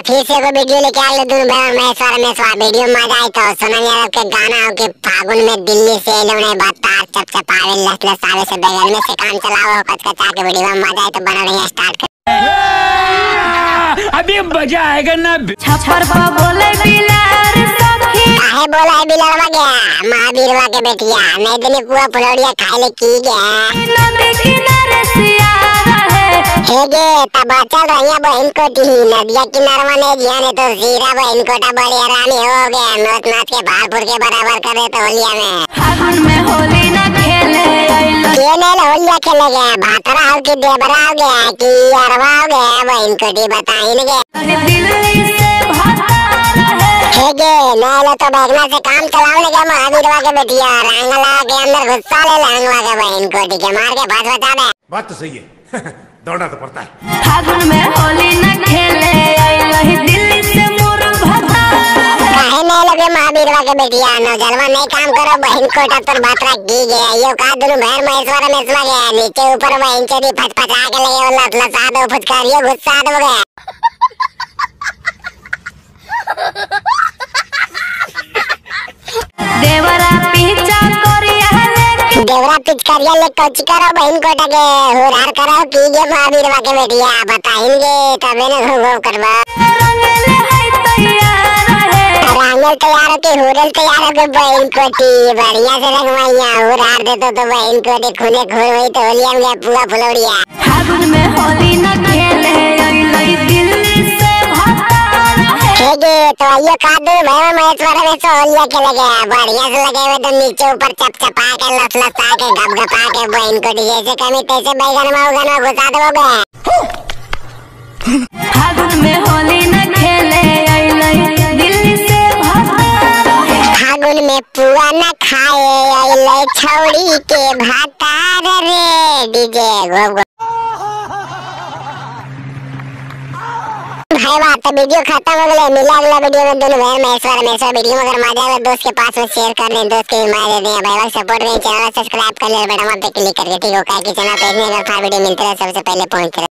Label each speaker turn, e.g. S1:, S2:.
S1: फिर से कोई वीडियो लेके आ ले दूर मैं वीडियो में मजा आई तो सोनम यादव के गाना हो के फागुन में दिल्ली से लोने बतार चपचपावे लसलसावे से बैगन में से काम चलाओ कचकचा के वीडियो में मजा आई तो बना रही स्टार्ट कर अभी मजा आएगा ना।
S2: छप्पर बा बोले बिलार सखी
S1: काहे बोला है बिलारवा गया महावीरवा के बेटिया नहीं दिन कुआ फुलौड़िया खाए ले की गया
S2: नदी किनारे सिया है
S1: हेगे तब चल रही बहन को टी नदिया किनारवा ने जिया ने तो जीरा बहन कोटा बड़ी रानी हो गया नोच नाच के भालपुर के बराबर करे तो होलिया में
S2: फागुन में होली ना खेले
S1: केने होलिया खेले गए भातरा हो के देवरा हो गया कि अरवा हो गया बहन को टी बताई ने गए
S2: दिल्ली से भातार है
S1: हेगे नैलो तो बैगना से काम चलाओ ले गया महावीरवा के बेटिया रंगला के अंदर घुसा ले लांगवा के बहन को टी के मार के भात बचा दे।
S3: बात तो सही है दौड़ना तो पड़ता है।
S2: फागुन में होली न खेले आई दिल्ली से मोर भातार
S1: काहे नहीं लगे महावीरवा के बेटिया नो जलवा नहीं काम करो बहन को टप्पर भातरा की गया यो का दोनों भैर महेश्वर में समा गया नीचे ऊपर बहन चोरी फटफटा के लगे लत लसा दो फुचकारियो गुस्सा दो गया
S2: देवरा पीछा करिया लेके
S1: देवरा पिचकारिया ले कौची करो बहन को टके हुरार करो की गे महावीरवा के बेटिया बताएंगे तबे न घूम करवा
S2: रंगले है तैयार है
S1: रंगल तैयार होके हुरल तैयार होके बहन को टी बढ़िया से रंगवाइया हुरार दे तो बहन को टी खूने खून वही तो होलिया में गया पूरा फुलौड़िया
S2: फागुन में होली न खेले आई दिल्ली से भातार है
S1: हेगे तो ये कादू भैया महेश्वर में तो होलिया खेले गया बढ़िया से लगे हुए तो नीचे ऊपर चपचपा के लसलसा के गपगपा के बहन को टी जैसे कमी तैसे बैगन में उगन में घुसा दोगे।
S2: फागुन में होली न खेले आई दिल्ली से भातार है
S1: फागुन में पुआ न खाए अइले छौड़ी के भातार रे डीजे गो भाई बात तो वीडियो खत्म हो गया मिला अगला वीडियो में दोनों भाई महेश्वर वीडियो अगर मजा आए दोस्त के पास में शेयर कर दें दोस्त के हिमायत दे दें भाई सपोर्ट करें चैनल सब्सक्राइब कर ले बेटा वहां पे क्लिक करके ठीक हो क्या कि चैनल पे इतने अगर वीडियो मिलते रहे सबसे पहले पहुंच